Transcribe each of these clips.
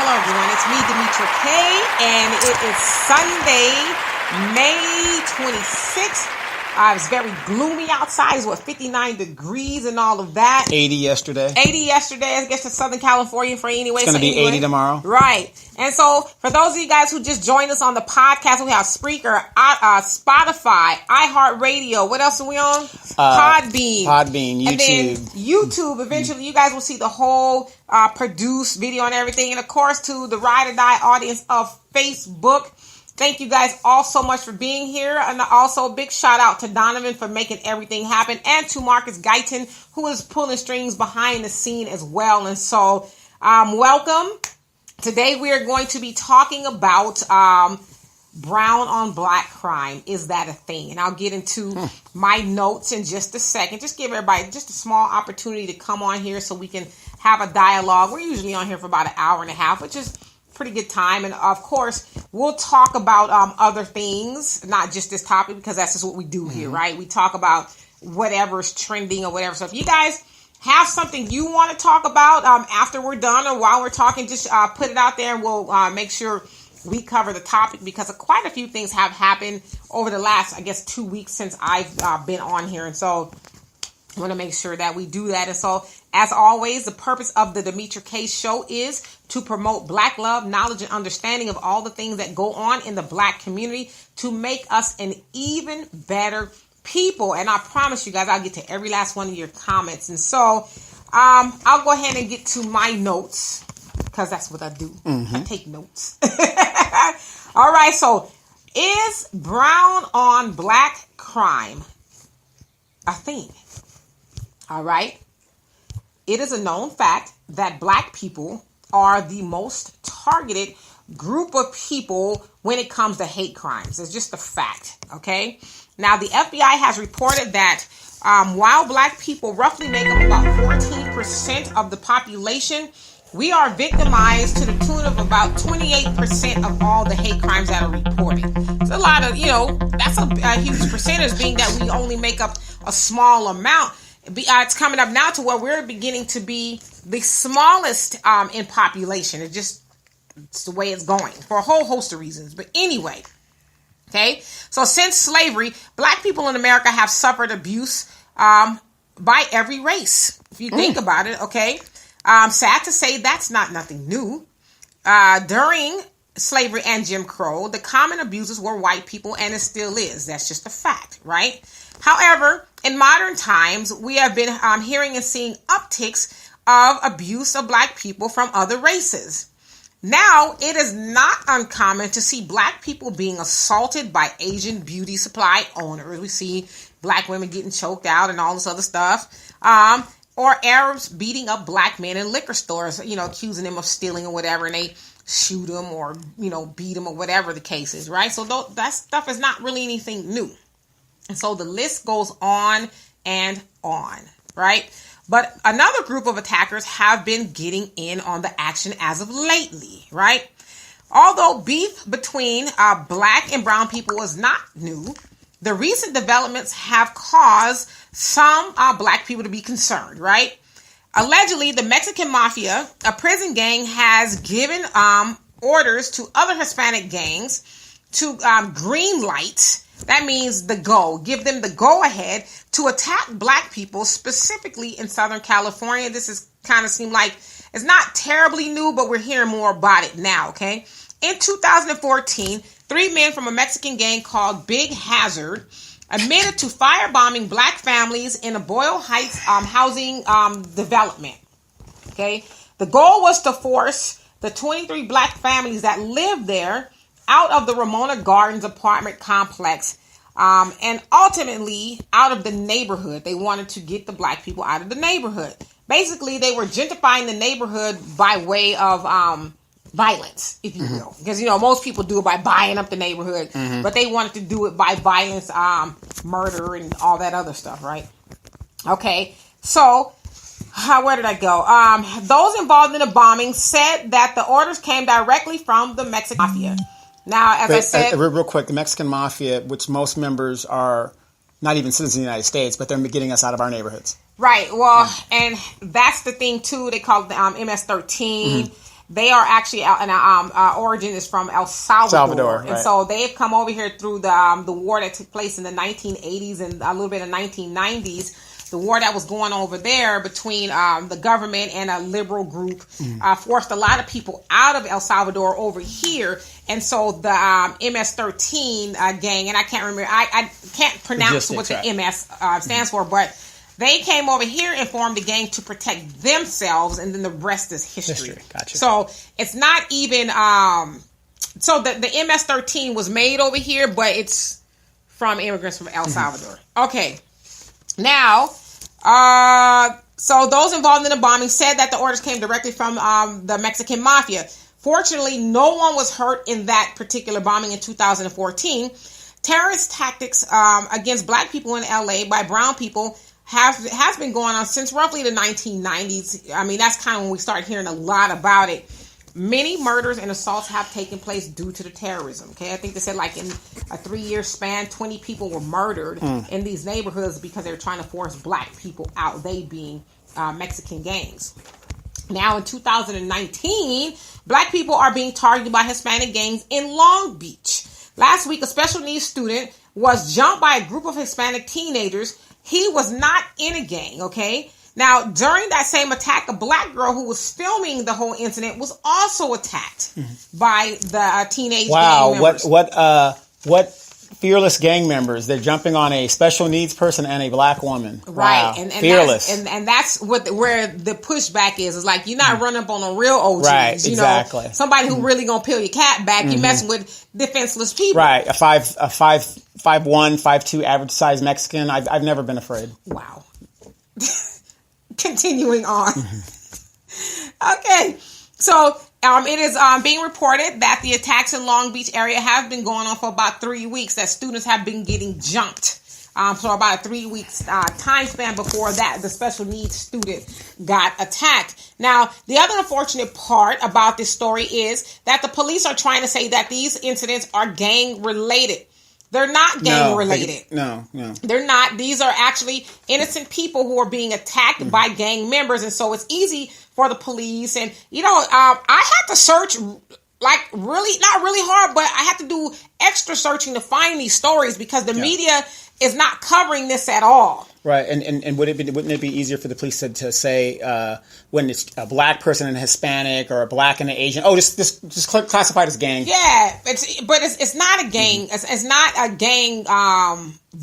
everyone. It's me, Demetra K, and it is Sunday, May 26th. It's very gloomy outside. It's 59 degrees and all of that. 80 yesterday. 80 yesterday. I guess it's Southern California for anyway. It's going to be 80 tomorrow. Right. And so for those of you guys who just joined us on the podcast, we have Spreaker, Spotify, iHeartRadio. What else are we on? Podbean, YouTube. And then YouTube. Eventually, you guys will see the whole produced video and everything. And of course, to the Ride or Die audience of Facebook. Thank you guys all so much for being here. And also a big shout out to Donovan for making everything happen. And to Marcus Guyton, who is pulling strings behind the scene as well. And so, welcome. Today we are going to be talking about brown on black crime. Is that a thing? And I'll get into my notes in just a second. Just give everybody just a small opportunity to come on here so we can have a dialogue. We're usually on here for about an hour and a half, which is pretty good time. And of course, we'll talk about other things, not just this topic, because that's just what we do here, right? We talk about whatever's trending or whatever. So if you guys have something you want to talk about after we're done or while we're talking, just put it out there and we'll make sure we cover the topic, because quite a few things have happened over the last, I guess, 2 weeks since I've been on here. And so I want to make sure that we do that. And so, as always, the purpose of the Demetra K Show is to promote Black love, knowledge, and understanding of all the things that go on in the Black community to make us an even better people. And I promise you guys, I'll get to every last one of your comments. And so, I'll go ahead and get to my notes, because that's what I do. I take notes. All right. So, is brown on black crime a thing? All right. It is a known fact that Black people are the most targeted group of people when it comes to hate crimes. It's just a fact. Okay. Now, the FBI has reported that while Black people roughly make up about 14% of the population, we are victimized to the tune of about 28% of all the hate crimes that are reported. It's a lot of, that's a huge percentage, being that we only make up a small amount. It's coming up now to where we're beginning to be the smallest in population. It's the way it's going for a whole host of reasons. But anyway, okay. So since slavery, Black people in America have suffered abuse by every race. If you think about it, okay. Sad to say, that's nothing new. During slavery and Jim Crow, the common abusers were white people, and it still is. That's just a fact, right? However, in modern times, we have been hearing and seeing upticks of abuse of Black people from other races. Now, it is not uncommon to see Black people being assaulted by Asian beauty supply owners. We see Black women getting choked out and all this other stuff. Or Arabs beating up Black men in liquor stores, accusing them of stealing or whatever, and they shoot them or, beat them or whatever the case is, right? So that stuff is not really anything new. And so the list goes on and on, right? But another group of attackers have been getting in on the action as of lately, right? Although beef between Black and brown people is not new, the recent developments have caused some Black people to be concerned, right? Allegedly, the Mexican Mafia, a prison gang, has given orders to other Hispanic gangs to green light. That means give them the go ahead to attack Black people, specifically in Southern California. This is kind of seem like it's not terribly new, but we're hearing more about it now. Okay. In 2014, 3 men from a Mexican gang called Big Hazard admitted to firebombing Black families in a Boyle Heights housing development. Okay. The goal was to force the 23 Black families that lived there out of the Ramona Gardens apartment complex, and ultimately out of the neighborhood. They wanted to get the Black people out of the neighborhood. Basically, they were gentrifying the neighborhood by way of violence, if you will. Because, most people do it by buying up the neighborhood, but they wanted to do it by violence, murder, and all that other stuff, right? Okay, so where did I go? Those involved in the bombing said that the orders came directly from the Mexican Mafia. Now, as I said... real quick, the Mexican Mafia, which most members are not even citizens of the United States, but they're getting us out of our neighborhoods. Right. Well, and that's the thing, too. They call it the MS-13. They are actually origin is from El Salvador, and so they've come over here through the war that took place in the 1980s and a little bit of 1990s. The war that was going on over there between the government and a liberal group forced a lot of people out of El Salvador over here. And so the MS-13 gang, and I can't remember, I can't pronounce what the MS stands for, but they came over here and formed a gang to protect themselves, and then the rest is history. Gotcha. So it's not even, so the MS-13 was made over here, but it's from immigrants from El Salvador. Okay. Now, so those involved in the bombing said that the orders came directly from the Mexican mafia. Fortunately, no one was hurt in that particular bombing in 2014. Terrorist tactics against black people in LA by brown people has been going on since roughly the 1990s. I mean, that's kind of when we start hearing a lot about it. Many murders and assaults have taken place due to the terrorism. Okay, I think they said like in a 3-year span, 20 people were murdered in these neighborhoods because they were trying to force black people out, they being Mexican gangs. Now in 2019, black people are being targeted by Hispanic gangs in Long Beach. Last week, a special needs student was jumped by a group of Hispanic teenagers. He was not in a gang, okay? Now, during that same attack, a black girl who was filming the whole incident was also attacked by the teenage gang members. What fearless gang members? They're jumping on a special needs person and a black woman. Right. Wow. And fearless. And that's where the pushback is. It's like you're not running up on a real OGs. Right, you exactly. know, somebody who really gonna peel your cat back. You messing with defenseless people. Right. A 5'1", 5'2" average size Mexican. I've never been afraid. Wow. Continuing on. Okay. So it is being reported that the attacks in Long Beach area have been going on for about 3 weeks, that students have been getting jumped. So about a 3 weeks time span before that, the special needs student got attacked. Now, the other unfortunate part about this story is that the police are trying to say that these incidents are gang related. They're not gang related. No. They're not. These are actually innocent people who are being attacked by gang members. And so it's easy for the police. And, I had to search not really hard, but I had to do extra searching to find these stories because the media is not covering this at all. Right, and wouldn't it be easier for the police to say when it's a black person and a Hispanic or a black and an Asian? Oh, just classify it as gang. Yeah, it's not a gang. It's not a gang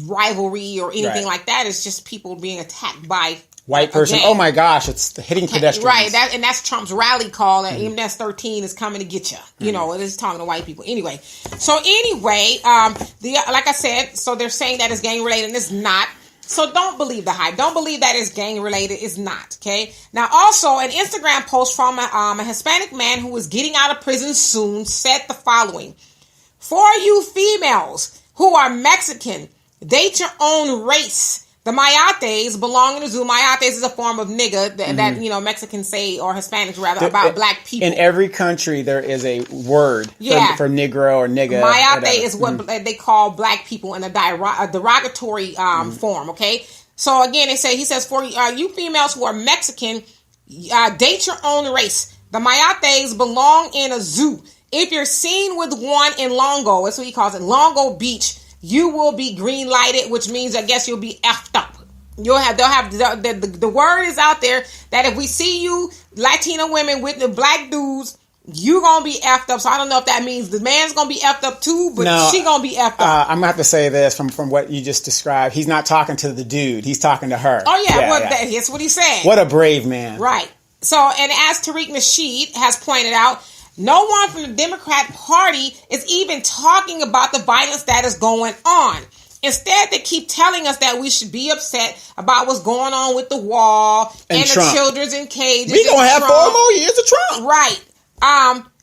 rivalry or anything like that. It's just people being attacked by white person. Oh my gosh, it's hitting pedestrians. Right, that's Trump's rally call. That MS-13 is coming to get you. You know, it is talking to white people. Anyway, like I said, so they're saying that it's gang related, and it's not. So don't believe the hype. Don't believe that it's gang related. It's not. Okay. Now, also, an Instagram post from a Hispanic man who is getting out of prison soon said the following: "For you females who are Mexican, date your own race. The mayates belong in the zoo." Mayates is a form of nigga that Mexicans say, or Hispanics rather, about black people. In every country, there is a word for Negro or nigga. Mayate is what they call black people in a derogatory form. Okay, so again, he says for you females who are Mexican, date your own race. The mayates belong in a zoo. If you're seen with one in Longo, that's what he calls it, Longo Beach, you will be green lighted, which means I guess you'll be effed up. They'll have the word is out there that if we see you Latino women with the black dudes, you gonna be effed up. So I don't know if that means the man's gonna be effed up too, but she gonna be effed up. I'm gonna have to say this from what you just described. He's not talking to the dude. He's talking to her. Oh yeah, that's what he's saying. What a brave man. Right. So, and as Tariq Nasheed has pointed out, no one from the Democrat Party is even talking about the violence that is going on. Instead, they keep telling us that we should be upset about what's going on with the wall and the children's in cages. We gonna have 4 more years of Trump. Right.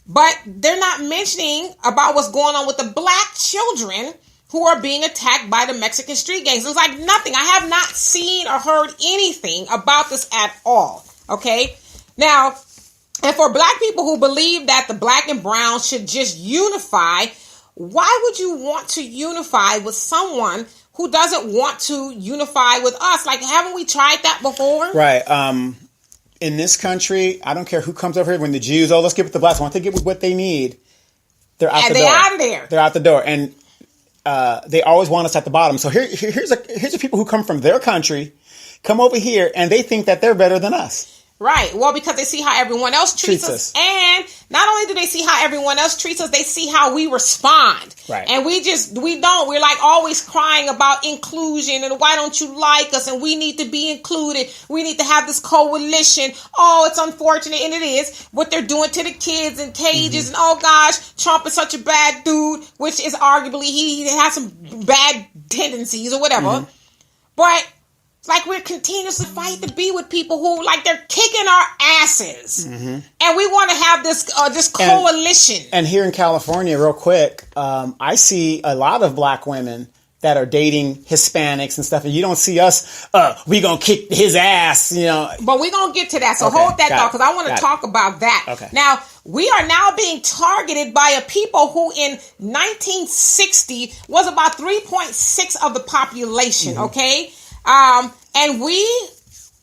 But they're not mentioning about what's going on with the black children who are being attacked by the Mexican street gangs. It's like nothing. I have not seen or heard anything about this at all. Okay? Now, and for black people who believe that the black and brown should just unify, why would you want to unify with someone who doesn't want to unify with us? Like, haven't we tried that before? Right. in this country, I don't care who comes over here. When the Jews, let's get with the blacks. Once they get with what they need, they're out the door. They're out of there. They're out the door, and they always want us at the bottom. So here's the people who come from their country, come over here, and they think that they're better than us. Right. Well, because they see how everyone else treats us. And not only do they see how everyone else treats us, they see how we respond. Right. And we don't. We're like always crying about inclusion and why don't you like us? And we need to be included. We need to have this coalition. Oh, it's unfortunate. And it is what they're doing to the kids in cages. And oh gosh, Trump is such a bad dude, which is arguably he has some bad tendencies or whatever. But it's like we're continuously fighting to be with people who, like, they're kicking our asses. And we want to have this coalition. And here in California, real quick, I see a lot of black women that are dating Hispanics and stuff. And you don't see us, we going to kick his ass, you know. But we're going to get to that. So hold that thought, because I want to talk about that. Okay. Now, we are now being targeted by a people who in 1960 was about 3.6 of the population, okay? And we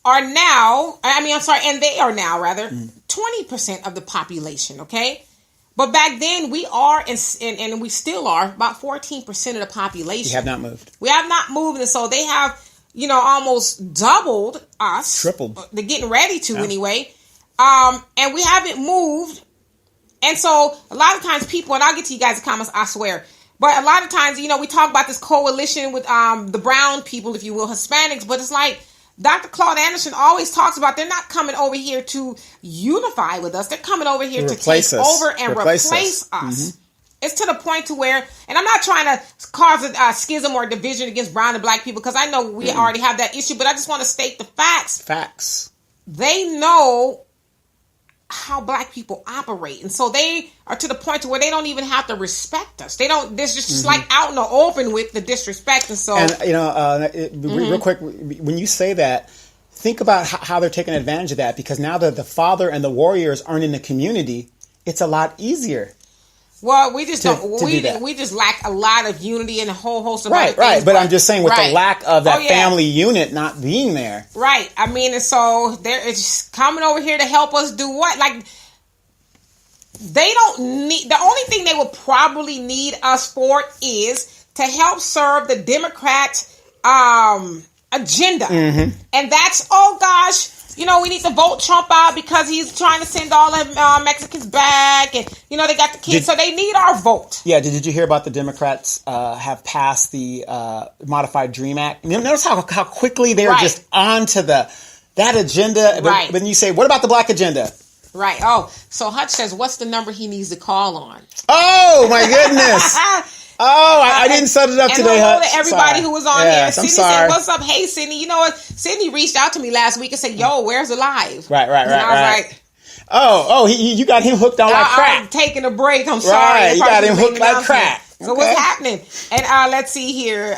are now, and they are now, rather, 20% of the population, okay? But back then, we are, and we still are, about 14% of the population. We have not moved. We have not moved, and so they have, almost doubled us. Tripled. They're getting ready to, anyway. And we haven't moved. And so, a lot of times people, and I'll get to you guys in comments, I swear, but a lot of times, we talk about this coalition with the brown people, if you will, Hispanics, but it's like Dr. Claude Anderson always talks about they're not coming over here to unify with us. They're coming over here to take over and replace us. It's to the point to where, and I'm not trying to cause a schism or division against brown and black people, because I know we already have that issue, but I just want to state the facts. Facts. They know how black people operate, and so they are to the point to where they don't even have to respect us. They don't. There's just like out in the open with the disrespect, and so. And real quick, when you say that, think about how they're taking advantage of that, because now that the father and the warriors aren't in the community, it's a lot easier. Well, we just we just lack a lot of unity and a whole host of other things. Right. But I'm just saying, with the lack of that family unit not being there. Right. I mean, and so it's just coming over here to help us do what? Like, they don't need, the only thing they would probably need us for is to help serve the Democrat agenda. And that's, oh gosh, we need to vote Trump out because he's trying to send all of Mexicans back, and they got the kids, so they need our vote. Yeah, did you hear about the Democrats have passed the Modified Dream Act? Notice how quickly they're just on to that agenda. But when you say, what about the black agenda? Right. Oh, so Hutch says, what's the number he needs to call on? Oh my goodness. Oh, I didn't set it up today, Hutch. And everybody who was on here. Sydney said, what's up? Hey, Sydney. You know what? Sydney reached out to me last week and said, yo, where's the live? Right. And I was like, you got him hooked on like crack. I'm taking a break. I'm sorry. Right, you got him hooked like crack. So what's happening? And let's see here.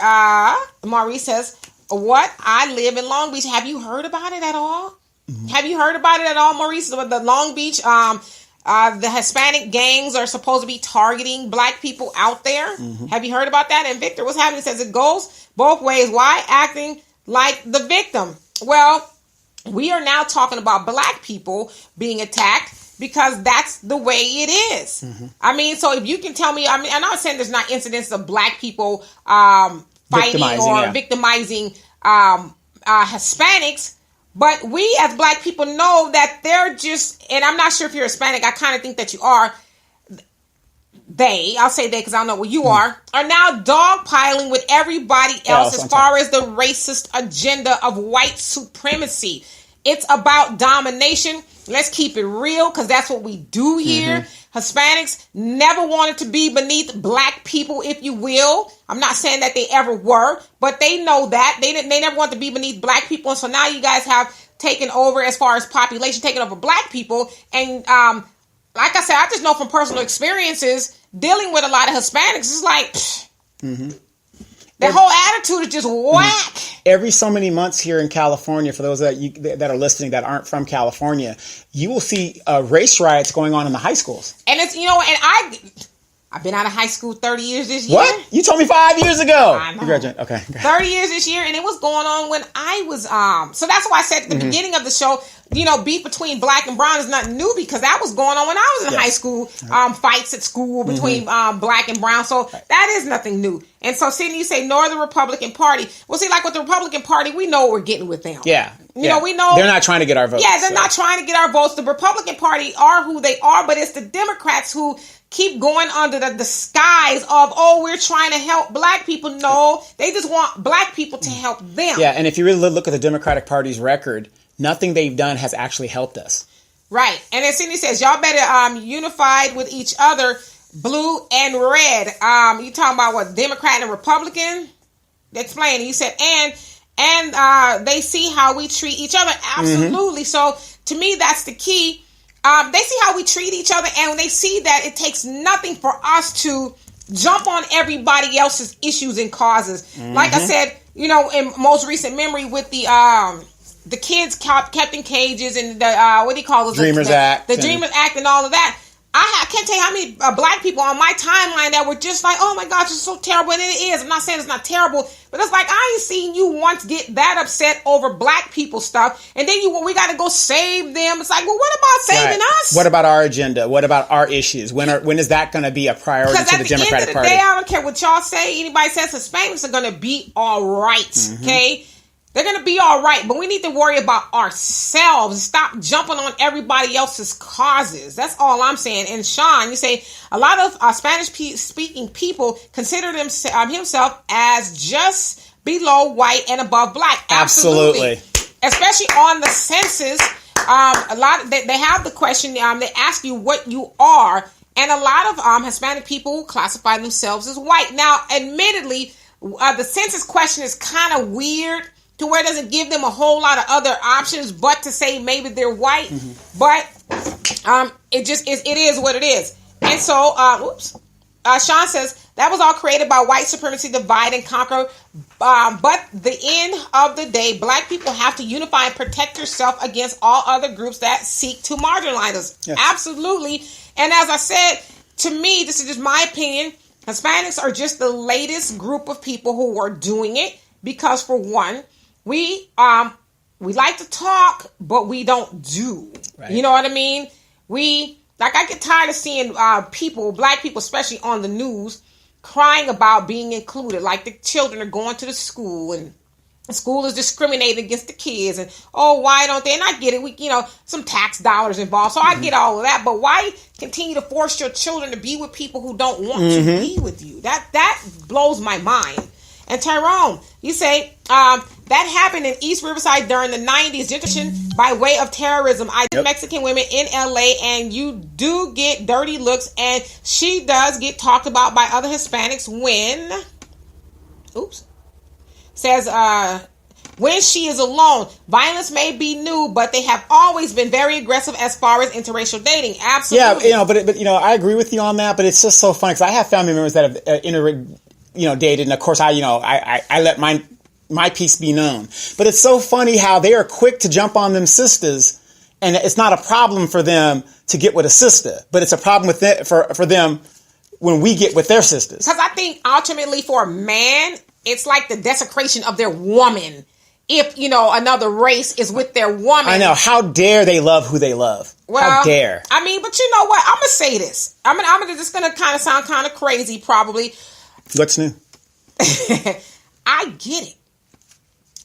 Maurice says, what? I live in Long Beach. Have you heard about it at all? Have you heard about it at all, Maurice? The Long Beach, the Hispanic gangs are supposed to be targeting black people out there. Have you heard about that? And Victor, what's happening? It says it goes both ways. Why acting like the victim? Well, we are now talking about black people being attacked because that's the way it is. I mean, so if you can tell me, I'm not saying there's not incidents of black people fighting or victimizing Hispanics, but we as black people know that they're just, and I'm not sure if you're Hispanic, I kind of think that you are. I'll say they because I don't know what you are now dogpiling with everybody else as far as the racist agenda of white supremacy. It's about domination. Let's keep it real, because that's what we do here. Hispanics never wanted to be beneath black people, if you will. I'm not saying that they ever were, but they know that. They never wanted to be beneath black people. And so now you guys have taken over, as far as population, taken over black people. And like I said, I just know from personal experiences, dealing with a lot of Hispanics, it's like, their whole attitude is just whack. Every so many months here in California, for those that are listening that aren't from California, you will see race riots going on in the high schools. And it's, and I've been out of high school 30 years this year. What? You told me 5 years ago. I know. Congratulations. Okay. 30 years this year, and it was going on when I was, so that's why I said at the beginning of the show, beef between black and brown is not new, because that was going on when I was in high school, fights at school between black and brown, so that is nothing new. And so, Sydney, you say, nor the Republican Party. Well, see, like with the Republican Party, we know what we're getting with them. Yeah. We know. They're not trying to get our votes. Yeah, they're not trying to get our votes. The Republican Party are who they are, but it's the Democrats who keep going under the disguise of, we're trying to help black people. No, they just want black people to help them. Yeah, and if you really look at the Democratic Party's record, nothing they've done has actually helped us. Right. And then Sydney says, y'all better unified with each other, blue and red. You talking about what, Democrat and Republican? Explain. You said, and they see how we treat each other. Absolutely. So to me, that's the key. They see how we treat each other, and when they see that it takes nothing for us to jump on everybody else's issues and causes. Like I said, in most recent memory with the kids kept in cages and the what do you call it? Dreamers Act. The Dreamers Act and all of that. I can't tell you how many black people on my timeline that were just like, oh my gosh, it's so terrible. And it is. I'm not saying it's not terrible, but it's like, I ain't seen you once get that upset over black people stuff. And then we got to go save them. It's like, well, what about saving us? What about our agenda? What about our issues? When is that going to be a priority to the Democratic Party? Because at the end of the day, I don't care what y'all say. Anybody says Hispanics are going to be all right. Okay? They're going to be all right, but we need to worry about ourselves. Stop jumping on everybody else's causes. That's all I'm saying. And Sean, you say a lot of Spanish-speaking people consider himself as just below white and above black. Absolutely. Especially on the census, they have the question. They ask you what you are, and a lot of Hispanic people classify themselves as white. Now, admittedly, the census question is kind of weird, to where it doesn't give them a whole lot of other options but to say maybe they're white. But it just is, it is what it is. And so, Sean says, that was all created by white supremacy, divide and conquer. But the end of the day, black people have to unify and protect yourself against all other groups that seek to marginalize us. Yes. Absolutely. And as I said, to me, this is just my opinion, Hispanics are just the latest group of people who are doing it because, for one, we like to talk, but we don't do. Right. You know what I mean? I get tired of seeing people, black people, especially on the news, crying about being included. Like the children are going to the school and the school is discriminating against the kids. And, why don't they? And I get it. Some tax dollars involved. So I get all of that. But why continue to force your children to be with people who don't want to be with you? That blows my mind. And Tyrone, you say, that happened in East Riverside during the 90s, gentrification by way of terrorism. I did Mexican women in LA, and you do get dirty looks, and she does get talked about by other Hispanics when, when she is alone. Violence may be new, but they have always been very aggressive as far as interracial dating. Absolutely. Yeah, but I agree with you on that, but it's just so funny because I have family members that have dated, and of course I let my piece be known. But it's so funny how they are quick to jump on them sisters, and it's not a problem for them to get with a sister, but it's a problem for them when we get with their sisters. Because I think ultimately for a man, it's like the desecration of their woman. If, another race is with their woman. I know. How dare they love who they love? Well, how dare? I mean, but you know what? I'm going to say this. I'm just going to kind of sound kind of crazy probably. What's new? I get it.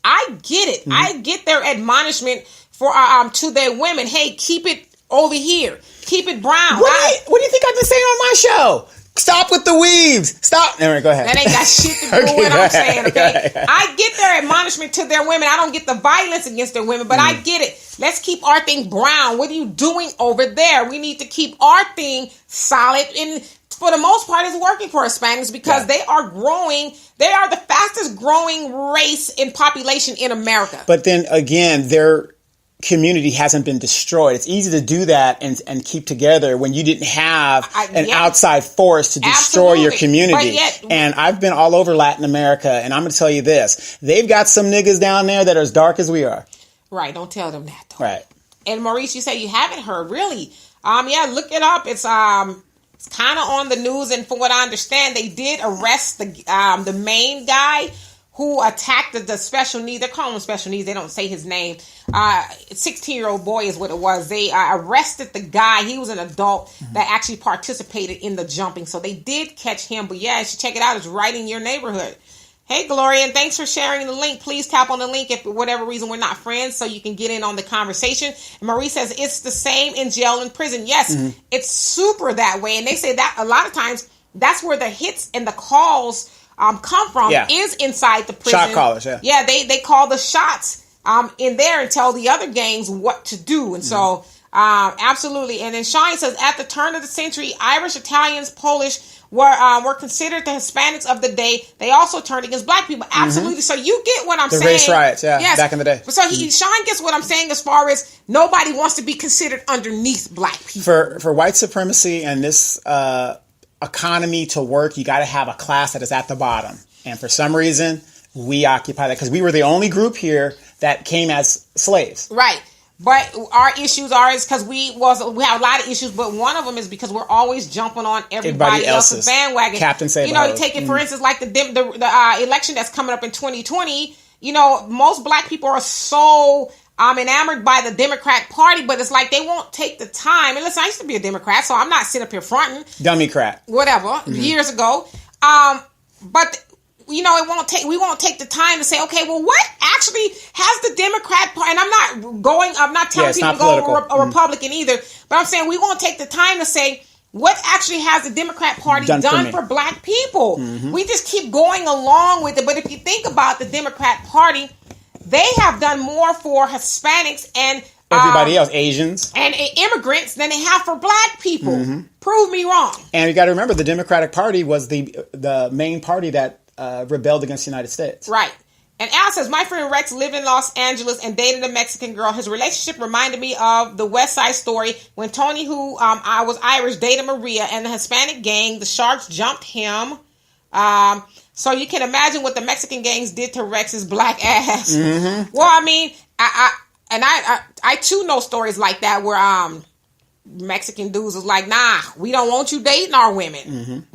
I get their admonishment for to their women. Hey, keep it over here. Keep it brown. What do you think I've been saying on my show? Stop with the weaves. Stop. Anyway, go ahead. That ain't got shit to do with what I'm saying, okay? I get their admonishment to their women. I don't get the violence against their women, but I get it. Let's keep our thing brown. What are you doing over there? We need to keep our thing solid. And for the most part, it's working for Hispanics because they are growing. They are the fastest growing race in population in America. But then again, their community hasn't been destroyed. It's easy to do that and keep together when you didn't have an outside force to destroy your community. And I've been all over Latin America, and I'm going to tell you this. They've got some niggas down there that are as dark as we are. Right. Don't tell them that, though. Right. And Maurice, you say you haven't heard. Really? Look it up. It's It's kind of on the news, and from what I understand, they did arrest the main guy who attacked the special needs. They're calling him special needs. They don't say his name. 16-year-old boy is what it was. They arrested the guy. He was an adult that actually participated in the jumping. So they did catch him. But yeah, you should check it out. It's right in your neighborhood. Hey, Gloria, and thanks for sharing the link. Please tap on the link if for whatever reason we're not friends so you can get in on the conversation. And Marie says it's the same in jail and prison. Yes, it's super that way. And they say that a lot of times that's where the hits and the calls come from is inside the prison. Shot callers, Yeah, they call the shots in there and tell the other gangs what to do. And so, absolutely. And then Shine says, at the turn of the century, Irish, Italians, Polish were considered the Hispanics of the day. They also turned against black people. Absolutely. So you get what I'm saying. The race riots, yes, back in the day. So Shine gets what I'm saying as far as nobody wants to be considered underneath black people. For white supremacy and this economy to work, you got to have a class that is at the bottom. And for some reason, we occupy that because we were the only group here that came as slaves. Right. But our issues are because we have a lot of issues, but one of them is because we're always jumping on everybody else's bandwagon. Captain Save. You take it for instance, like the election that's coming up in 2020. Most black people are so enamored by the Democrat Party, but it's like they won't take the time. And listen, I used to be a Democrat, so I'm not sitting up here fronting. Dummycrat. Whatever, years ago. But we won't take the time to say, okay, well, what actually has the Democrat Party, and I'm not telling people to go a Republican either, but I'm saying we won't take the time to say, what actually has the Democrat Party done for black people? We just keep going along with it. But if you think about the Democrat Party, they have done more for Hispanics and everybody else, Asians and immigrants, than they have for black people. Prove me wrong. And you got to remember, the Democratic Party was the main party that rebelled against the United States. Right. And Al says, my friend Rex lived in Los Angeles and dated a Mexican girl. His relationship reminded me of the West Side Story when Tony, who I was Irish, dated Maria, and the Hispanic gang, the Sharks, jumped him. So you can imagine what the Mexican gangs did to Rex's black ass. Well, I mean, I too know stories like that where Mexican dudes was like, nah, we don't want you dating our women.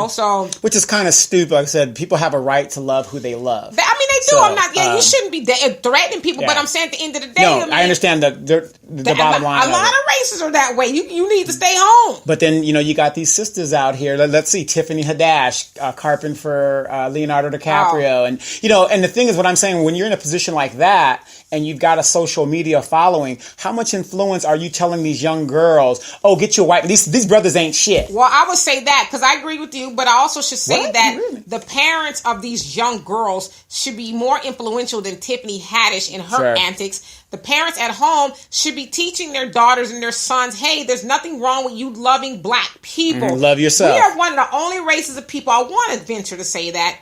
So. Which is kind of stupid. Like I said, people have a right to love who they love. I mean, they do. So, I'm not, you shouldn't be threatening people, but I'm saying at the end of the day. No, I understand the bottom line. A lot of races are that way. You need to stay home. But then, you got these sisters out here. Let's see, Tiffany Haddish, carping for Leonardo DiCaprio. And the thing is, what I'm saying, when you're in a position like that, and you've got a social media following, how much influence are you telling these young girls, oh, get your wife, these brothers ain't shit? Well, I would say that, because I agree with you, but I also should say that the parents of these young girls should be more influential than Tiffany Haddish in her antics. The parents at home should be teaching their daughters and their sons, hey, there's nothing wrong with you loving black people. Love yourself. We are one of the only races of people, I want to venture to say that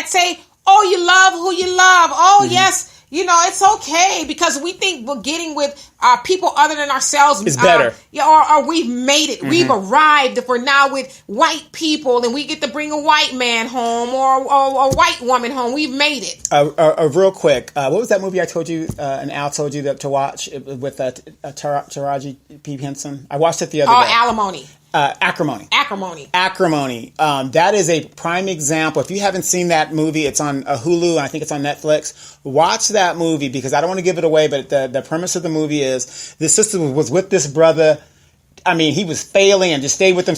say, oh, you love who you love. Oh, yes. It's okay because we think we're getting with people other than ourselves is better. Or we've made it. We've arrived if we're now with white people and we get to bring a white man home or a white woman home. We've made it. Real quick, what was that movie I told you and Al told you to watch with Taraji P. Henson? I watched it the other day. Alimony. Acrimony. That is a prime example. If you haven't seen that movie, it's on Hulu and I think it's on Netflix. Watch that movie because I don't want to give it away, but the premise of the movie is this sister was with this brother. I mean, he was failing and just stayed with him.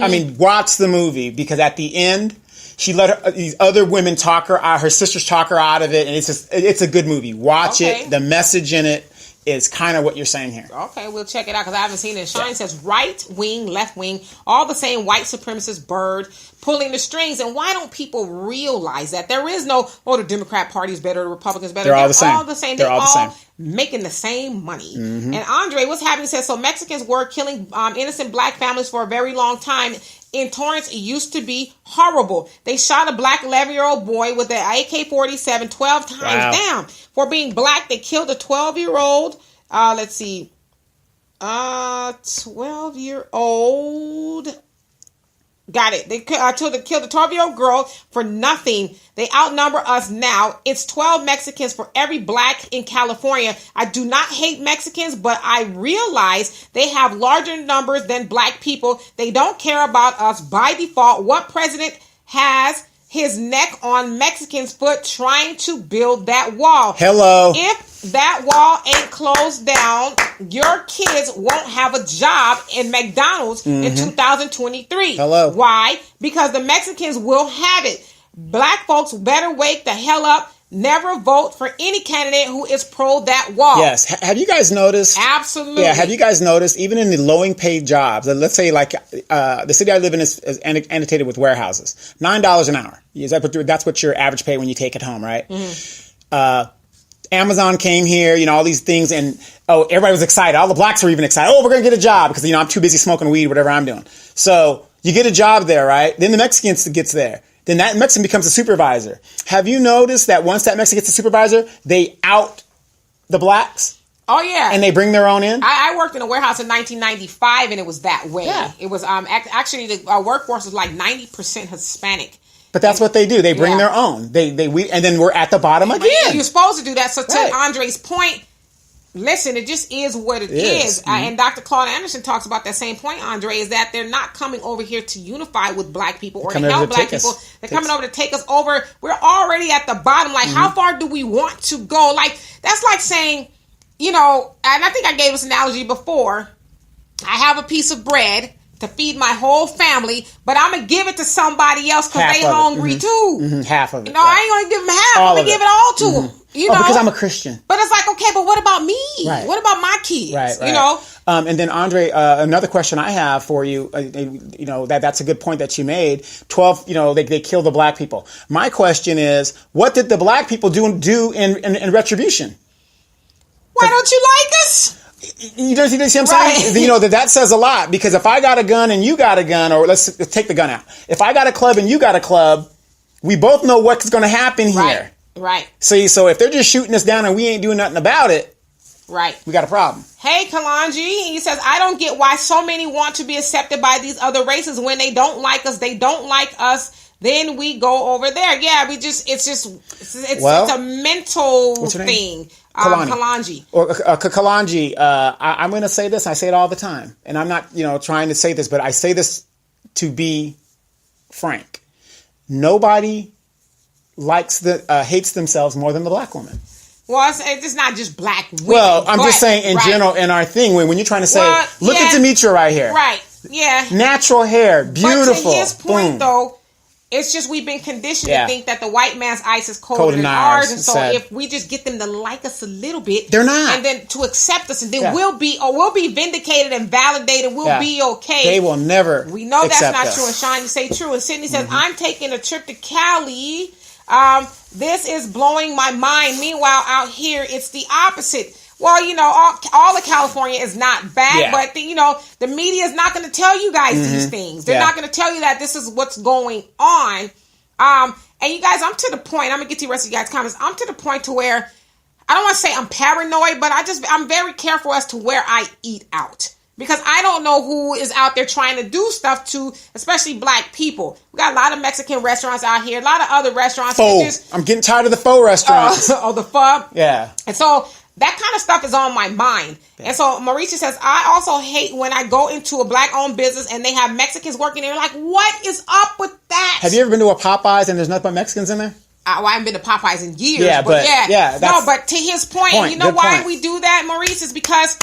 I mean, watch the movie because at the end, she let these other women her sisters talk her out of it, and it's a good movie. Watch it. The message in it is kind of what you're saying here. Okay, we'll check it out because I haven't seen it. Shine says right wing, left wing, all the same white supremacist bird pulling the strings. And why don't people realize that there is no, the Democrat Party is better, the Republicans better. They're all the same. They're all the same. Making the same money. And Andre, what's happening, says, so Mexicans were killing innocent black families for a very long time. In Torrance, it used to be horrible. They shot a black 11-year-old boy with an AK-47 12 times down. For being black, they killed a 12-year-old. 12-year-old Got it. They killed a 12-year-old girl for nothing. They outnumber us now. It's 12 Mexicans for every black in California. I do not hate Mexicans, but I realize they have larger numbers than black people. They don't care about us by default. What president has his neck on Mexicans' foot trying to build that wall? Hello. If that wall ain't closed down, your kids won't have a job in McDonald's in 2023. Hello. Why? Because the Mexicans will have it. Black folks better wake the hell up. Never vote for any candidate who is pro that wall. Yes. Have you guys noticed? Absolutely. Yeah. Have you guys noticed, even in the lowing paid jobs, let's say like the city I live in is annotated with warehouses, $9 an hour. That's what your average pay when you take it home, right? Amazon came here, all these things, and everybody was excited. All the blacks were even excited. Oh, we're going to get a job because, I'm too busy smoking weed, whatever I'm doing. So you get a job there, right? Then the Mexican gets there. Then that Mexican becomes a supervisor. Have you noticed that once that Mexican gets a supervisor, they out the blacks? Oh, yeah. And they bring their own in? I worked in a warehouse in 1995, and it was that way. Yeah. It was actually the workforce was like 90% Hispanic. But that's what they do. They bring their own. And then we're at the bottom again. You're supposed to do that. So to Right. Andre's point, listen, it just is what it is. And Dr. Claude Anderson talks about that same point, Andre, is that they're not coming over here to unify with black people or to help black people. They're coming over to take us over. We're already at the bottom. Like, how far do we want to go? Like, that's like saying, and I think I gave this analogy before. I have a piece of bread to feed my whole family, but I'm going to give it to somebody else because they hungry too. Half of it. No, I ain't going to give them half. I'm going to give it all to them. Because I'm a Christian. But it's like, okay, but what about me? Right. What about my kids? Right. And then, Andre, another question I have for you, that's a good point that you made. 12, they kill the black people. My question is, what did the black people do in retribution? Why don't you like us? You see what I'm saying? That says a lot, because if I got a gun and you got a gun, or let's take the gun out. If I got a club and you got a club, we both know what's going to happen here. Right. So if they're just shooting us down and we ain't doing nothing about it, we got a problem. Hey, Kalanji, he says, I don't get why so many want to be accepted by these other races when they don't like us. They don't like us. Then we go over there. Yeah, it's a mental thing. Kalanji. Or Kalanji. I'm going to say this. I say it all the time. And I'm not, trying to say this, but I say this to be frank. Nobody hates themselves more than the black woman. Well, it's not just black women. Well, I'm just saying in general, in our thing, when you're trying to say, look at Demetria right here. Right, yeah. Natural hair, beautiful. But to his point, though, it's just we've been conditioned to think that the white man's ice is colder than ours. And so if we just get them to like us a little bit. They're not. And then to accept us, and then we'll be vindicated and validated. We'll be okay. They will never We know that's not us. true. And Sean, you say true. And Sydney says, I'm taking a trip to Cali. This is blowing my mind. Meanwhile, out here, it's the opposite. Well, all of California is not bad, but the media is not going to tell you guys these things. They're not going to tell you that this is what's going on. And you guys, I'm to the point. I'm gonna get to the rest of you guys' comments. I'm to the point to where I don't want to say I'm paranoid, but I'm very careful as to where I eat out. Because I don't know who is out there trying to do stuff to, especially black people. We got a lot of Mexican restaurants out here, a lot of other restaurants. Pho. I'm getting tired of the pho restaurants. The pho. Yeah. And so that kind of stuff is on my mind. Yeah. And so Mauricia says, I also hate when I go into a black-owned business and they have Mexicans working there. Like, what is up with that? Have you ever been to a Popeyes and there's nothing but Mexicans in there? I haven't been to Popeyes in years. Yeah, but but to his point, you know why we do that, Maurice, is because,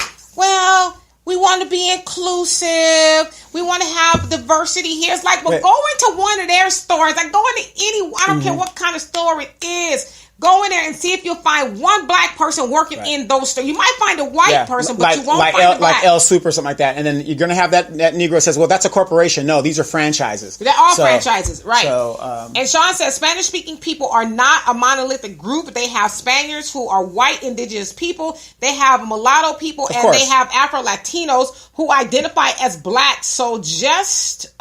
we want to be inclusive. We want to have diversity here. It's like, go into one of their stores. Like, go into I don't care what kind of store it is. Go in there and see if you'll find one black person working in those stores. You might find a white person, but you won't find a black. Like El Soup or something like that. And then you're going to have that Negro says, well, that's a corporation. No, these are franchises. They're all franchises, right. So, and Sean says, Spanish-speaking people are not a monolithic group. They have Spaniards who are white indigenous people. They have mulatto people, and they have Afro-Latinos who identify as black. So just...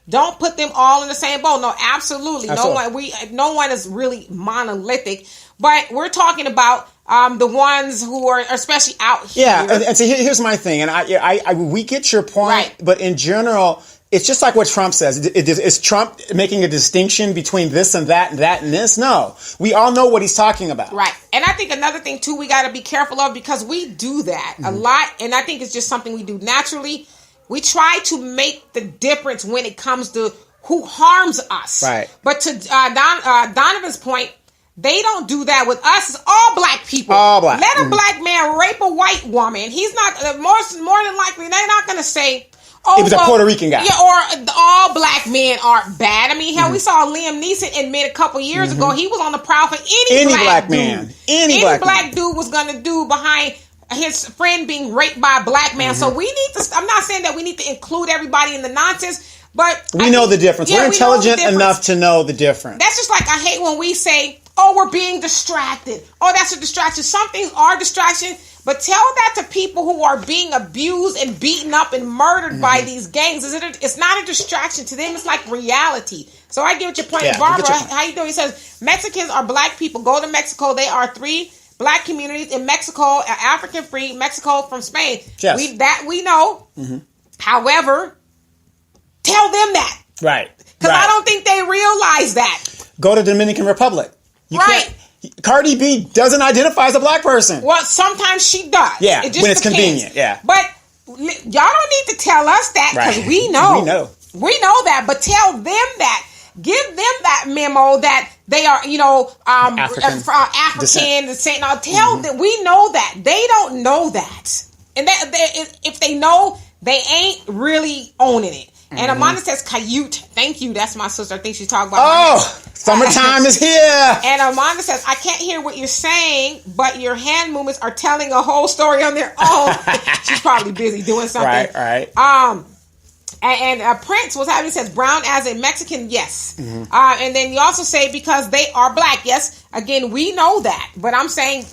don't put them all in the same boat. No, absolutely. No one is really monolithic. But we're talking about the ones who are especially out here. Yeah, and so here's my thing, and I we get your point, but in general, it's just like what Trump says. Is Trump making a distinction between this and that and that and this? No. We all know what he's talking about. Right. And I think another thing, too, we got to be careful of, because we do that a lot. And I think it's just something we do naturally. We try to make the difference when it comes to who harms us. Right. But to Donovan's point, they don't do that with us. It's all black people. All black. Let a black man rape a white woman. He's not, more than likely, they're not going to say, oh, it was a Puerto Rican guy. Yeah, or all black men aren't bad. I mean, hell, we saw Liam Neeson admit a couple years ago he was on the prowl for any black man. Any black dude was going to do behind his friend being raped by a black man. So we need to, I'm not saying that we need to include everybody in the nonsense, but we know the difference. We're intelligent enough to know the difference. That's just like, I hate when we say, oh, we're being distracted. Oh, that's a distraction. Some things are distractions. But tell that to people who are being abused and beaten up and murdered by these gangs. It's not a distraction to them. It's like reality. So I get what your point. Yeah, Barbara, how you doing? He says, Mexicans are black people. Go to Mexico. They are 3 black communities in Mexico, African free, Mexico from Spain. Yes. We know. However, tell them that. Right. Because I don't think they realize that. Go to Dominican Republic. Cardi B doesn't identify as a black person. Well, sometimes she does. Yeah, it just when it's depends. convenient. Yeah, but y'all don't need to tell us that, because we know. We know that. But tell them that. Give them that memo that they are, African descent. Now tell them, we know that. They don't know that, and if they know, they ain't really owning it. And Amanda says, "Cayute." Thank you. That's my sister. I think she's talking about. Oh, summertime is here. And Amanda says, "I can't hear what you're saying, but your hand movements are telling a whole story on their own." She's probably busy doing something. Right. And Prince was having, says, brown as a Mexican, yes. And then you also say, because they are black, yes. Again, we know that, but I'm saying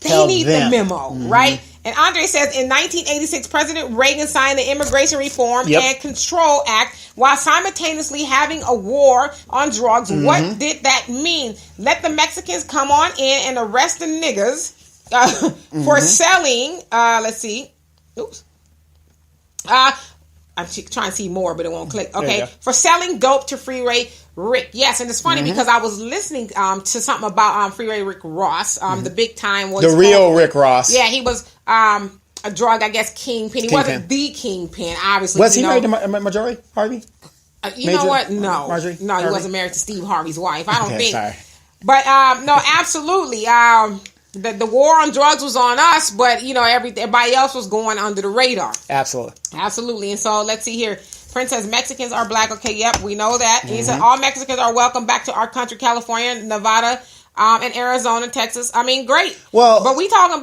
they need the memo, right? And Andre says, in 1986, President Reagan signed the Immigration Reform and Control Act while simultaneously having a war on drugs. What did that mean? Let the Mexicans come on in and arrest the niggas for selling, let's see. Oops. I'm trying to see more, but it won't click. Okay. For selling dope to Freeway Rick. Yes, and it's funny because I was listening to something about Freeway Rick Ross, the big time. The real Rick Ross. Yeah, he was a drug, I guess, kingpin. He wasn't the kingpin, obviously. Was he married to Marjorie Harvey? You know what? No. Marjorie? No, he wasn't married to Steve Harvey's wife. I don't think. Sorry. But no, absolutely. The war on drugs was on us, but everybody else was going under the radar. Absolutely. And so let's see here. Prince says Mexicans are black. Okay, yep, we know that. And he said all Mexicans are welcome back to our country, California, Nevada, and Arizona, Texas. I mean, great. Well, but we're talking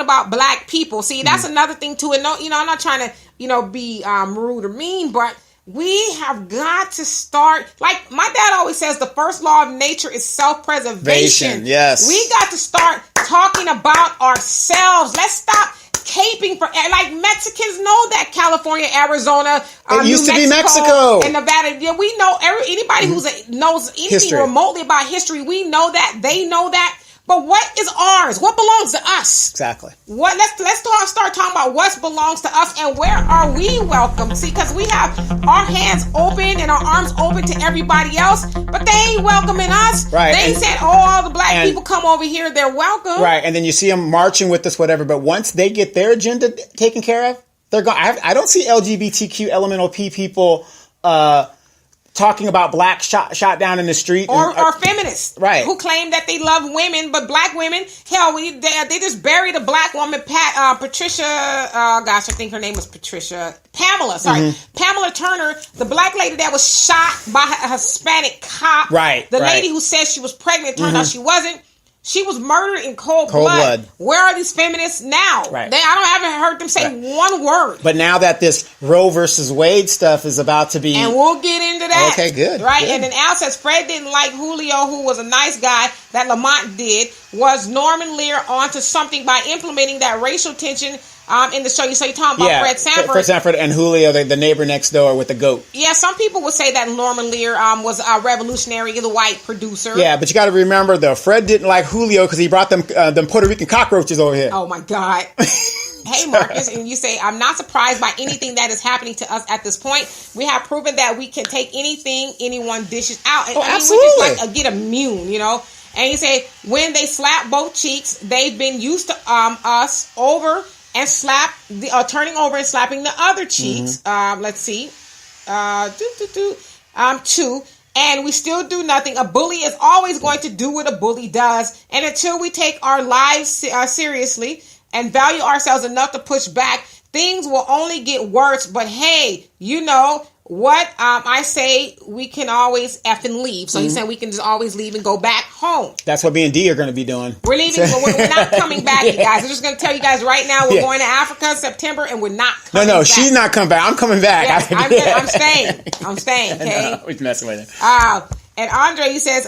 about black people. See, that's another thing too. And no, I'm not trying to be rude or mean, but we have got to start, like my dad always says, the first law of nature is self-preservation. Yes. We got to start talking about ourselves. Let's stop caping for, like, Mexicans know that California, Arizona, it used to be Mexico and Nevada. Yeah, we know anybody who knows anything remotely about history. We know that. They know that. But what is ours? What belongs to us? Exactly. Let's start talking about what belongs to us and where are we welcome. See, because we have our hands open and our arms open to everybody else, but they ain't welcoming us. Right. They said, all the black people come over here, they're welcome. Right, and then you see them marching with us, whatever, but once they get their agenda taken care of, they're gone. I don't see LGBTQ elemental P people talking about black shot down in the street. Or feminists. Right. Who claim that they love women, but black women, hell, they just buried a black woman, Patricia, I think her name was Pamela, sorry. Pamela Turner, the black lady that was shot by a Hispanic cop. Right. The lady who said she was pregnant, turned out she wasn't. She was murdered in cold blood. Where are these feminists now? Right. I haven't heard them say one word. But now that this Roe versus Wade stuff is about to be... And we'll get into that. Okay, good. Right? Good. And then Al says Fred didn't like Julio, who was a nice guy, that Lamont did. Was Norman Lear onto something by implementing that racial tension in the show. So you're talking about Fred Sanford. Fred Sanford and Julio, the neighbor next door with the goat. Yeah, some people would say that Norman Lear was a revolutionary, the white producer. Yeah, but you got to remember, though, Fred didn't like Julio because he brought them Puerto Rican cockroaches over here. Oh, my God. Hey, Marcus, and you say, I'm not surprised by anything that is happening to us at this point. We have proven that we can take anything anyone dishes out. And absolutely. We just get immune, you know. And you say, when they slap both cheeks, they've been used to us over and turning over and slapping the other cheeks. Let's see. 2. And we still do nothing. A bully is always going to do what a bully does. And until we take our lives seriously and value ourselves enough to push back, things will only get worse. But hey, you know what? I say we can always effing leave. So he's saying we can just always leave and go back home. That's what B&D are going to be doing. We're leaving, but we're not coming back, you guys. I'm just going to tell you guys right now, we're going to Africa in September, and we're not coming back. No, she's not coming back. I'm coming back. Yes, I'm staying, okay? No, we're messing with it. And Andre, he says,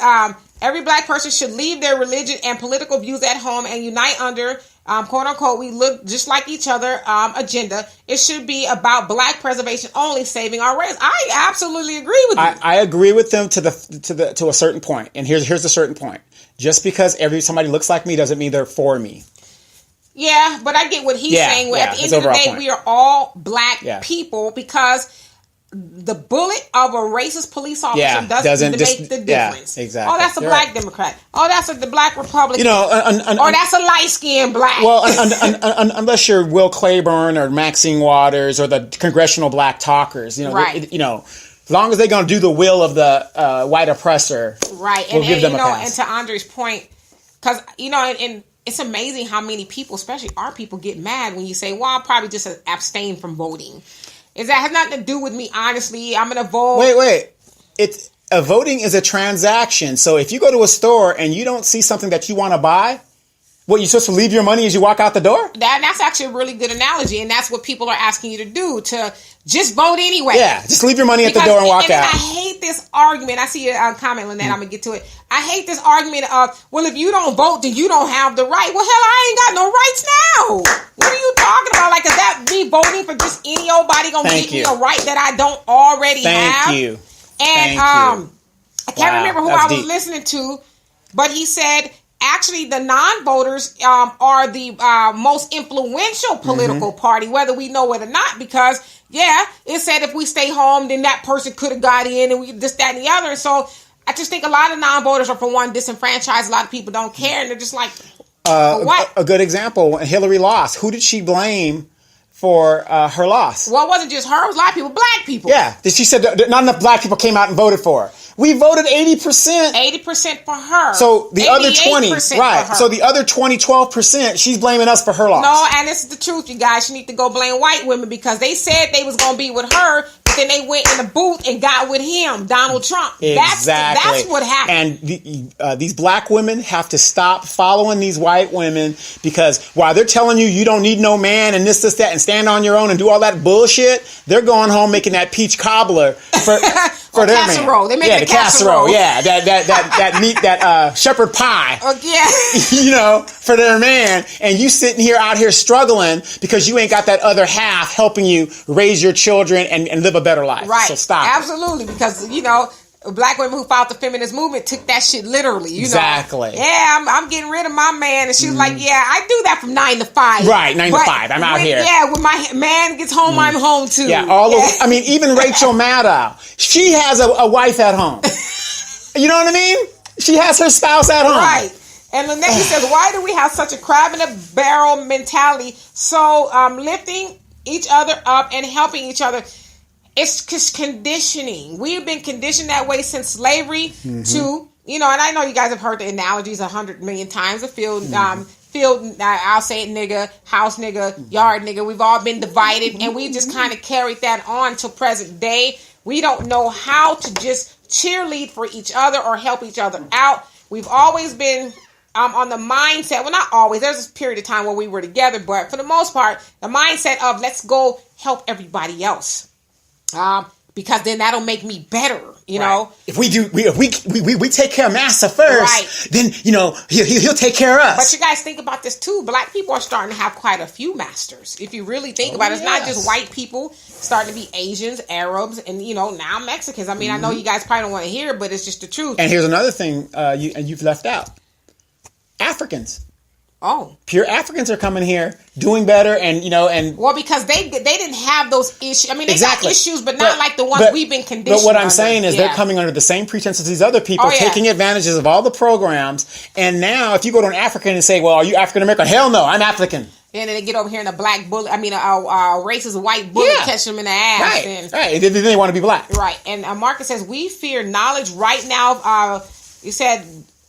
every black person should leave their religion and political views at home and unite under, quote unquote, we look just like each other agenda. It should be about black preservation only, saving our race. I absolutely agree with you. I agree with them to a certain point. And here's the certain point. Just because somebody looks like me doesn't mean they're for me. Yeah, but I get what he's saying. At the end of the day, we are all black people because the bullet of a racist police officer doesn't make the difference. Exactly. Oh, that's a black Democrat. Oh, that's the black Republican. You know, or that's a light-skinned black. Well, unless you're Will Claiborne or Maxine Waters or the congressional black talkers, you know, as long as they're going to do the will of the white oppressor, right? We'll give them a pass. And to Andre's point, because and it's amazing how many people, especially our people, get mad when you say, "Well, I'll probably just abstain from voting." That has nothing to do with me, honestly. I'm going to vote. Wait. Voting is a transaction. So if you go to a store and you don't see something that you want to buy, what, you're supposed to leave your money as you walk out the door? That's actually a really good analogy. And that's what people are asking you to do, to just vote anyway. Yeah, just leave your money at the door and walk out. I hate this argument. I see a comment on that. I'm going to get to it. I hate this argument of, well, if you don't vote, then you don't have the right. Well, hell, I ain't got no rights now. What are you talking about? Like, is that me voting for just any old body going to give me a right that I don't already have? Thank you. And I can't remember who I was listening to, but he said, actually, the non-voters are the most influential political party, whether we know it or not, because, it said if we stay home, then that person could have got in, and we this, that, and the other. So I just think a lot of non-voters are, for one, disenfranchised. A lot of people don't care, and they're just like, what? A good example, when Hillary lost, who did she blame for her loss? Well, it wasn't just her. It was a lot of people, black people. Yeah, she said that not enough black people came out and voted for her. We voted 80%. 80% for her. So the other 20, right. So the other 12%, she's blaming us for her loss. No, and this is the truth, you guys. You need to go blame white women because they said they was going to be with her, but then they went in the booth and got with him, Donald Trump. Exactly. That's what happened. And these black women have to stop following these white women because while they're telling you don't need no man and this, that, and stand on your own and do all that bullshit, they're going home making that peach cobbler for their casserole. man. They make the casserole. Yeah, that meat, that shepherd pie. Yeah. For their man, and you sitting here out here struggling because you ain't got that other half helping you raise your children and live a better life. Right. So stop. Absolutely, because black women who fought the feminist movement took that shit literally. Exactly. Yeah, I'm getting rid of my man, and she was like, "Yeah, I do that from 9 to 5." Right, 9 to 5. I'm out here. Yeah, when my man gets home, I'm home too. Yeah, even Rachel Maddow, she has a wife at home. You know what I mean? She has her spouse at home. Right. And the next says, why do we have such a crab in a barrel mentality? So lifting each other up and helping each other. It's just conditioning. We've been conditioned that way since slavery to, and I know you guys have heard the analogies 100 million times. The field, I'll say it, nigga, house nigga, yard nigga. We've all been divided, and we just kind of carried that on till present day. We don't know how to just cheerlead for each other or help each other out. We've always been on the mindset, well, not always. There's this period of time where we were together, but for the most part, the mindset of let's go help everybody else. Because then that'll make me better. you know. If we take care of Massa first, then, you know, he'll take care of us. But you guys think about this too. Black people are starting to have quite a few masters. If you really think about it, it's not just white people. It's starting to be Asians, Arabs, and, you know, now Mexicans. I mean, I know you guys probably don't want to hear it, but it's just the truth. And here's another thing you've left out. Africans. Oh, pure Africans are coming here, doing better, and, you know, and well, because they didn't have those issues. I mean, they got issues, but not like the ones we've been conditioned. But what I'm saying is they're coming under the same pretense as these other people, taking advantages of all the programs. And now, if you go to an African and say, "Well, are you African American?" Hell no, I'm African. And then they get over here and a black bullet. I mean, a racist white bullet catch them in the ass. Right. Then they want to be black. Right. And Marcus says we fear knowledge right now. You said.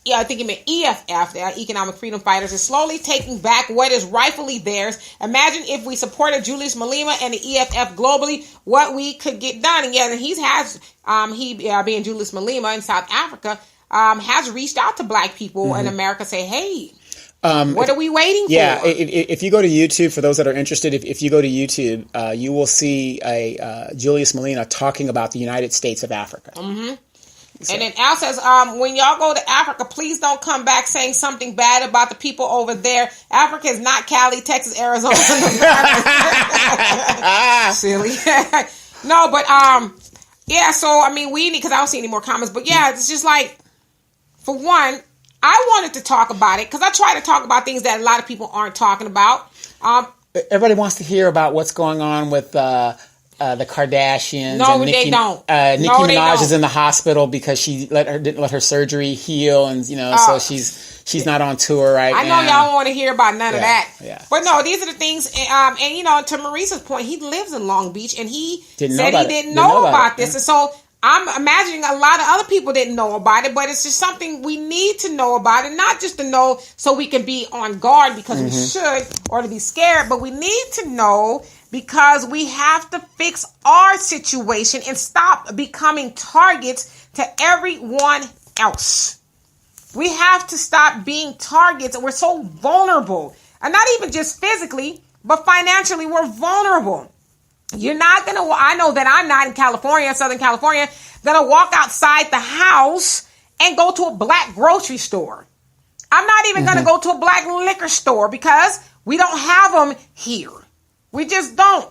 Yeah, I think it meant EFF, the Economic Freedom Fighters, is slowly taking back what is rightfully theirs. Imagine if we supported Julius Malema and the EFF globally, what we could get done. And yeah, being Julius Malema in South Africa, has reached out to black people in America, say, hey, what are we waiting for? Yeah, if you go to YouTube, for those that are interested, if you go to YouTube, you will see Julius Malema talking about the United States of Africa. Mm-hmm. So. And then Al says, when y'all go to Africa, please don't come back saying something bad about the people over there. Africa is not Cali, Texas, Arizona. Silly. No, but, yeah, so, I mean, we need, because I don't see any more comments, but yeah, it's just like, for one, I wanted to talk about it, because I try to talk about things that a lot of people aren't talking about. Everybody wants to hear about what's going on with, the Kardashians. No, and they don't. Nicki Minaj is in the hospital because she didn't let her surgery heal, and, you know, so she's not on tour right now. I know y'all want to hear about none of that. Yeah. But no, these are the things. And you know, to Maurice's point, he lives in Long Beach, and he didn't know about this, and so I'm imagining a lot of other people didn't know about it. But it's just something we need to know about, and not just to know so we can be on guard because we should, or to be scared, but we need to know. Because we have to fix our situation and stop becoming targets to everyone else. We have to stop being targets. We're so vulnerable. And not even just physically, but financially, we're vulnerable. You're not going to, I know that I'm not in California, Southern California, going to walk outside the house and go to a black grocery store. I'm not even going to go to a black liquor store because we don't have them here. We just don't.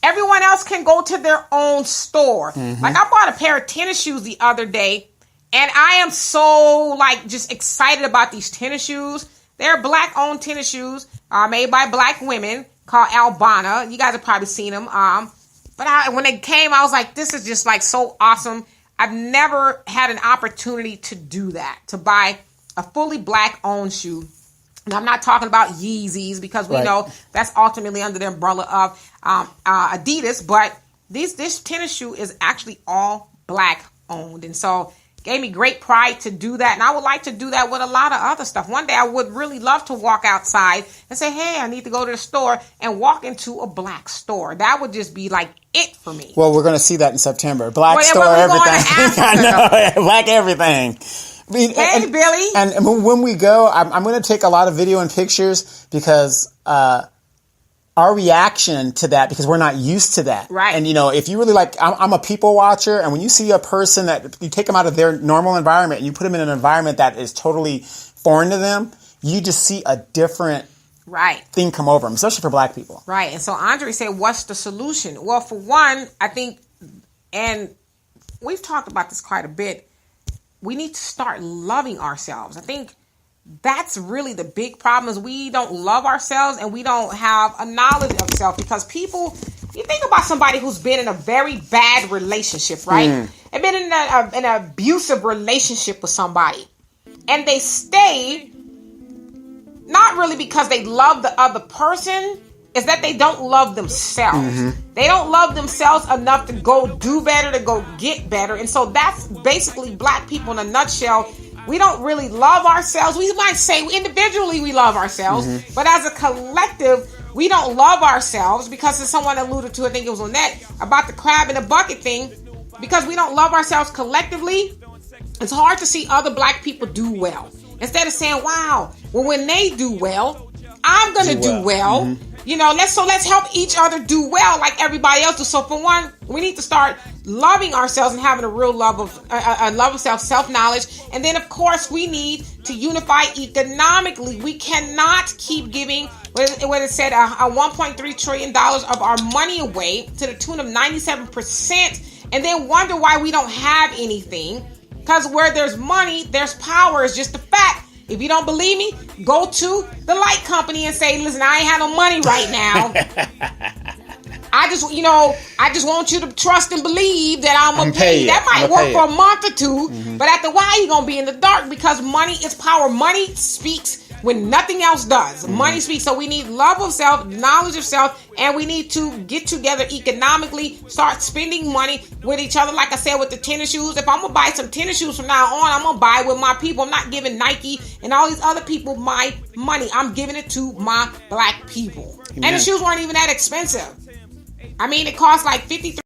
Everyone else can go to their own store. Like, I bought a pair of tennis shoes the other day, and I am so, like, just excited about these tennis shoes. They're black-owned tennis shoes made by black women called Albana. You guys have probably seen them. But when they came, I was like, this is just, like, so awesome. I've never had an opportunity to do that, to buy a fully black-owned shoe. And I'm not talking about Yeezys because we know that's ultimately under the umbrella of Adidas. But this tennis shoe is actually all black owned. And so it gave me great pride to do that. And I would like to do that with a lot of other stuff. One day I would really love to walk outside and say, hey, I need to go to the store and walk into a black store. That would just be like it for me. Well, we're going to see that in September. Black store, everything. I know, black everything. I mean, hey, Billy. And when we go, I'm going to take a lot of video and pictures because our reaction to that, because we're not used to that. Right. And, you know, if you really like, I'm a people watcher, and when you see a person that you take them out of their normal environment and you put them in an environment that is totally foreign to them, you just see a different thing come over them, especially for black people. Right. And so Andre said, what's the solution? Well, for one, I think, and we've talked about this quite a bit, we need to start loving ourselves. I think that's really the big problem is we don't love ourselves and we don't have a knowledge of self because people, you think about somebody who's been in a very bad relationship, right? And been in an abusive relationship with somebody and they stay not really because they love the other person, is that they don't love themselves. They don't love themselves enough to go do better, to go get better. And so that's basically black people in a nutshell. We don't really love ourselves. We might say individually we love ourselves, but as a collective, we don't love ourselves because as someone alluded to, I think it was Lynette, about the crab in the bucket thing, because we don't love ourselves collectively, it's hard to see other black people do well. Instead of saying, wow, well, when they do well, I'm going to do well let's help each other do well like everybody else does. So for one, we need to start loving ourselves and having a real love of self, self-knowledge. And then of course we need to unify economically. We cannot keep giving what it said, $1.3 trillion of our money away to the tune of 97%, and then wonder why we don't have anything. Because where there's money, there's power. It's just a fact. If you don't believe me, go to the light company and say, listen, I ain't have no money right now. I just want you to trust and believe that I'm going to pay you. That might work for a month or two, but after a while, you're going to be in the dark because money is power. Money speaks when nothing else does. Money speaks. So we need love of self, knowledge of self, and we need to get together economically, start spending money with each other. Like I said, with the tennis shoes, if I'm going to buy some tennis shoes from now on, I'm going to buy with my people. I'm not giving Nike and all these other people my money. I'm giving it to my black people. Amen. And the shoes weren't even that expensive. I mean, it cost like $53.